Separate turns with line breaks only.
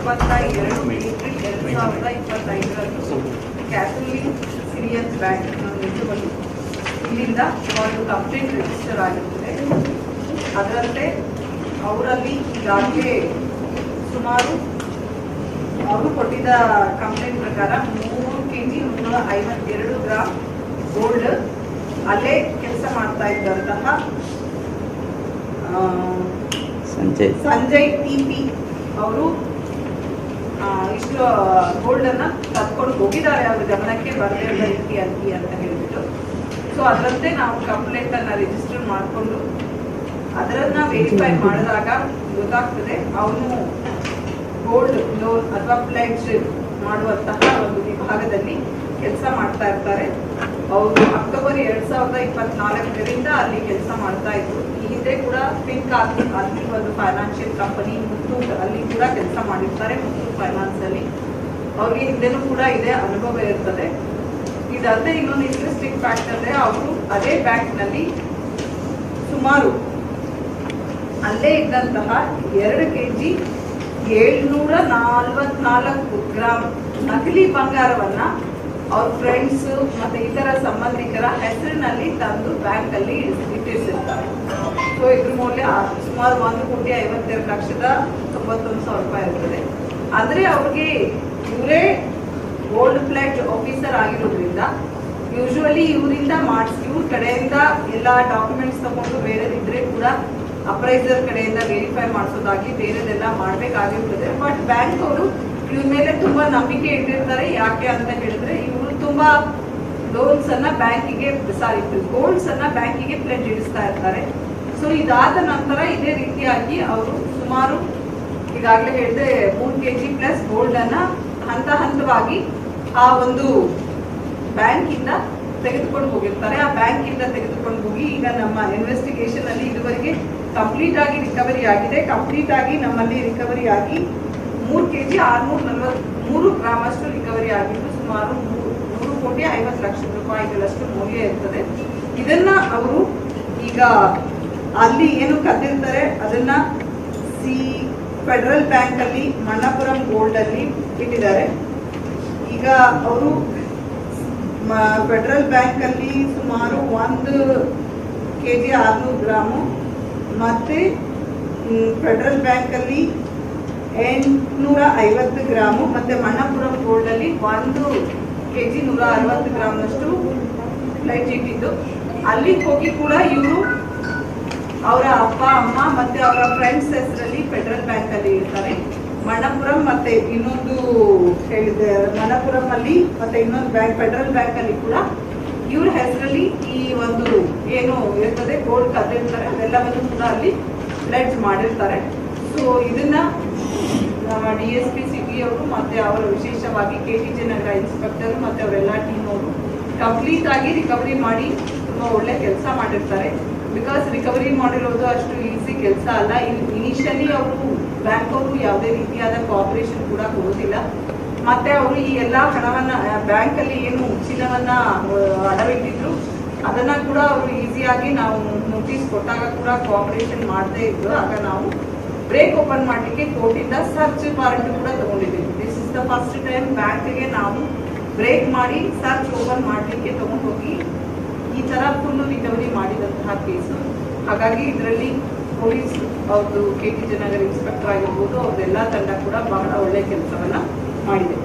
22/2/2025 Catholic Syrian bank ನಿಜವಾಗಿ ಇಲ್ಲಿಂದ ಒಂದು ಕಂಪ್ಲೇಂಟ್ ರಿಜಿಸ್ಟರ್ ಆಗಿರುತ್ತದೆ. ಅದರಂತೆ ಅವರಲ್ಲಿ ಈಗಾಗಲೇ ಸುಮಾರು ಅವರು ಕೊಟ್ಟಿದ್ದ ಕಂಪ್ಲೇಂಟ್ ಪ್ರಕಾರ 3 kg 152 ಗ್ರಾಮ್ ಗೋಲ್ಡ್ ಅಲ್ಲೇ ಕೆಲಸ ಮಾಡ್ತಾ ಇದ್ದಂತಹ ಸಂಜಯ್ ಟಿಪಿ ಅವರು ಇಷ್ಟು ಗೋಲ್ಡ್ ಅನ್ನ ಕದ್ಕೊಂಡು ಹೋಗಿದ್ದಾರೆ, ಅವ್ರ ಗಮನಕ್ಕೆ ಬರದೇ ಇರೋ ರೀತಿಯಾಗಿ ಅಂತ ಹೇಳ್ಬಿಟ್ಟು. ಸೊ ಅದರಂತೆ ನಾವು ಕಂಪ್ಲೇಂಟ್ ಅನ್ನ ರಿಜಿಸ್ಟರ್ ಮಾಡಿಕೊಂಡು ಅದರನ್ನ ವೆರಿಫೈ ಮಾಡಿದಾಗ ಗೊತ್ತಾಗ್ತದೆ ಅವನು ಗೋಲ್ಡ್ ಲೋನ್ ಅಥವಾ ಪ್ಲೆಡ್ಜ್ ಮಾಡುವಂತಹ ಒಂದು ವಿಭಾಗದಲ್ಲಿ ಕೆಲಸ ಮಾಡ್ತಾ ಇರ್ತಾರೆ. ಅವರು ಅಕ್ಟೋಬರ್ 2024ರಿಂದ ಅಲ್ಲಿ ಕೆಲಸ ಮಾಡ್ತಾ ಇದ್ರು. ಈ ಹಿಂದೆ ಕೂಡ ಪಿಂಕ್ ಅಲ್ಲಿ ಒಂದು ಫೈನಾನ್ಷಿಯಲ್ ಕಂಪನಿ ಮುತ್ತೂಟ್ ಅಲ್ಲಿ ಕೂಡ ಕೆಲಸ ಮಾಡಿರ್ತಾರೆ. ಮುತ್ತೂಟ್ ಫೈನಾನ್ಸ್ ಅಲ್ಲಿ ಅವ್ರಿಗೆ ಹಿಂದೆನೂ ಕೂಡ ಇದೇ ಅನುಭವ ಇರ್ತದೆ. ಇದಲ್ಲದೆ ಇನ್ನೊಂದು ಇಂಟ್ರೆಸ್ಟಿಂಗ್ ಫ್ಯಾಕ್ಟ್ ಅಂದ್ರೆ ಅವರು ಅದೇ ಬ್ಯಾಂಕ್ ನಲ್ಲಿ ಸುಮಾರು ಅಲ್ಲೇ ಇದ್ದಂತಹ 2 kg 744 ಗ್ರಾಮ್ ನಕಲಿ ಬಂಗಾರವನ್ನ ಅವ್ರ ಫ್ರೆಂಡ್ಸ್ ಮತ್ತೆ ಇತರ ಸಂಬಂಧಿಕರ ಹೆಸರಿನಲ್ಲಿ ತಂದು ಬ್ಯಾಂಕ್ ಅಲ್ಲಿ ಇಟ್ಟಿರ್ತಾರೆ. ಸೊ ಇದ್ರ ಮೌಲ್ಯ ಸುಮಾರು 1,52,91,000 ರೂಪಾಯಿ ಇರ್ತದೆ. ಅಂದ್ರೆ ಅವ್ರಿಗೆ ಇವರೇ ಗೋಲ್ಡ್ ಪ್ಲೇಟ್ ಆಫೀಸರ್ ಆಗಿರೋದ್ರಿಂದ ಯೂಶುವಲಿ ಇವರಿಂದ ಇವ್ರ ಕಡೆಯಿಂದ ಎಲ್ಲಾ ಡಾಕ್ಯುಮೆಂಟ್ಸ್ ತಗೊಂಡು ಬೇರೆದಿದ್ರೆ ಕೂಡ ಅಪ್ರೈಸರ್ ಕಡೆಯಿಂದ ವೆರಿಫೈ ಮಾಡಿಸೋದಾಗಿ ಬೇರೆದೆಲ್ಲ ಮಾಡ್ಬೇಕಾಗಿರ್ತದೆ. ಬಟ್ ಬ್ಯಾಂಕ್ ಅವರು ಇವ್ರ ಮೇಲೆ ತುಂಬಾ ನಂಬಿಕೆ ಇಟ್ಟಿರ್ತಾರೆ. ಯಾಕೆ ಅಂತ ಹೇಳಿದ್ರೆ ಇವರು ತುಂಬಾ ಲೋನ್ಸ್ ಅನ್ನ ಬ್ಯಾಂಕಿಗೆ ಗೋಲ್ಡ್ಸ್ ಅನ್ನ ಬ್ಯಾಂಕಿಗೆ ಪ್ಲೆಡ್ಜ್ ಇಡಿಸ್ತಾ ಇರ್ತಾರೆ. ಸೊ ಇದಾದ ನಂತರ ಇದೇ ರೀತಿಯಾಗಿ ಅವರು ಸುಮಾರು ಈಗಾಗಲೇ ಹೇಳಿದ್ರೆ 3 kg ಪ್ಲಸ್ ಗೋಲ್ಡ್ ಅನ್ನ ಹಂತವಾಗಿ ಆ ಒಂದು ಬ್ಯಾಂಕ್ ಇಂದ ತೆಗೆದುಕೊಂಡು ಹೋಗಿರ್ತಾರೆ. ಆ ಬ್ಯಾಂಕ್ ಇಂದ ತೆಗೆದುಕೊಂಡು ಹೋಗಿ ಈಗ ನಮ್ಮ ಇನ್ವೆಸ್ಟಿಗೇಷನ್ ಅಲ್ಲಿ ಇದುವರೆಗೆ ಕಂಪ್ಲೀಟ್ ಆಗಿ ರಿಕವರಿ ಆಗಿದೆ. ಕಂಪ್ಲೀಟ್ ಆಗಿ ನಮ್ಮಲ್ಲಿ ರಿಕವರಿ ಆಗಿ 3 kg 643 ಗ್ರಾಮ್ ಅಷ್ಟು ರಿಕವರಿ ಆಗಿದ್ದು ಸುಮಾರು 3,50,00,000 ರೂಪಾಯಿಗಳಷ್ಟು ಮೌಲ್ಯ ಇರ್ತದೆ. ಇದನ್ನ ಅವರು ಈಗ ಅಲ್ಲಿ ಏನು ಕದ್ದಿರ್ತಾರೆ ಅದನ್ನ ಫೆಡರಲ್ ಬ್ಯಾಂಕ್ ಅಲ್ಲಿ ಮಣ್ಣಪುರಂ ಗೋಲ್ಡ್ ಅಲ್ಲಿ ಇಟ್ಟಿದ್ದಾರೆ. ಈಗ ಅವರು ಫೆಡರಲ್ ಬ್ಯಾಂಕ್ ಅಲ್ಲಿ ಸುಮಾರು 1 kg 600 ಗ್ರಾಮು ಮತ್ತೆ ಫೆಡರಲ್ ಬ್ಯಾಂಕ್ ಅಲ್ಲಿ 850 ಗ್ರಾಮು ಮತ್ತೆ ಮಣ್ಣಪುರಂ ಗೋಲ್ಡ್ ಅಲ್ಲಿ 1 kg 160 ಗ್ರಾಮ್ನಷ್ಟು ಪ್ಲೇಟ್ ಇಟ್ಟಿದ್ದು. ಅಲ್ಲಿ ಹೋಗಿ ಕೂಡ ಇವರು ಅವರ ಅಪ್ಪ ಅಮ್ಮ ಮತ್ತೆ ಅವರ ಫ್ರೆಂಡ್ಸ್ ಹೆಸರಲ್ಲಿ ಫೆಡರಲ್ ಬ್ಯಾಂಕ್ ಅಲ್ಲಿ ಇರ್ತಾರೆ. ಮಣ್ಣಪುರಂ ಮತ್ತೆ ಇನ್ನೊಂದು ಹೇಳಿದೆ ಮಣ್ಣಪುರಂ ಅಲ್ಲಿ ಮತ್ತೆ ಇನ್ನೊಂದು ಬ್ಯಾಂಕ್ ಫೆಡರಲ್ ಬ್ಯಾಂಕ್ ಅಲ್ಲಿ ಕೂಡ ಇವ್ರ ಹೆಸರಲ್ಲಿ ಈ ಒಂದು ಏನು ಇರ್ತದೆ ಗೋಲ್ಡ್ ಕದ್ದಿರ್ತಾರೆ ಅದೆಲ್ಲವನ್ನು ಕೂಡ ಅಲ್ಲಿ ಪ್ಲೆಡ್ಜ್ ಮಾಡಿರ್ತಾರೆ. ಸೊ ಇದನ್ನ ನಮ್ಮ DSP ಸಿಟಿ ಅವರು ಮತ್ತೆ ಅವರ ವಿಶೇಷವಾಗಿ KTJ ನಗರ ಇನ್ಸ್ಪೆಕ್ಟರ್ ಮತ್ತೆ ಅವರೆಲ್ಲ ಟೀಮ್ ಅವರು ಕಂಪ್ಲೀಟ್ ಆಗಿ ರಿಕವರಿ ಮಾಡಿ ತುಂಬಾ ಒಳ್ಳೆ ಕೆಲಸ ಮಾಡಿರ್ತಾರೆ. ಬಿಕಾಸ್ ರಿಕವರಿ ಮಾಡಿರೋದು ಅಷ್ಟು ಈಸಿ ಕೆಲಸ ಅಲ್ಲ. ಇನಿಷಿಯಲಿ ಅವರು ಬ್ಯಾಂಕ್ ಅವರು ಯಾವುದೇ ರೀತಿಯಾದ ಕೋಆಪರೇಷನ್ ಕೂಡ ಕೊಡೋದಿಲ್ಲ. ಮತ್ತೆ ಅವರು ಈ ಎಲ್ಲಾ ಹಣವನ್ನ ಬ್ಯಾಂಕ್ ಅಲ್ಲಿ ಏನು ಚಿನ್ನವನ್ನ ಅಡವಿಟ್ಟಿದ್ರು ಅದನ್ನ ಕೂಡ ಅವರು ಈಸಿಯಾಗಿ ನಾವು ನೋಟಿಸ್ ಕೊಟ್ಟಾಗ ಕೂಡ ಕೋಆಪರೇಷನ್ ಮಾಡದೇ ಇದ್ರು. ಆಗ ನಾವು ಬ್ರೇಕ್ ಓಪನ್ ಮಾಡಲಿಕ್ಕೆ ಕೋರ್ಟಿಂದ ಸರ್ಚ್ ವಾರೆಂಟ್ ಕೂಡ ತಗೊಂಡಿದ್ದೀವಿ. This is the first time ಬ್ಯಾಂಕ್ಗೆ ನಾವು ಬ್ರೇಕ್ ಮಾಡಿ ಸರ್ಚ್ ಓಪನ್ ಮಾಡಲಿಕ್ಕೆ ತಗೊಂಡು ಹೋಗಿ ಈ ತರ ಫುಲ್ ರಿಕವರಿ ಮಾಡಿದಂತಹ ಕೇಸು. ಹಾಗಾಗಿ ಇದರಲ್ಲಿ ಪೊಲೀಸ್ ಅವ್ರದ್ದು KTJ ನಗರ ಇನ್ಸ್ಪೆಕ್ಟರ್ ಆಗಿರ್ಬೋದು ಅವ್ರದ್ದೆಲ್ಲ ತಂಡ ಕೂಡ ಬಹಳ ಒಳ್ಳೆ ಕೆಲಸವನ್ನ ಮಾಡಿದೆ.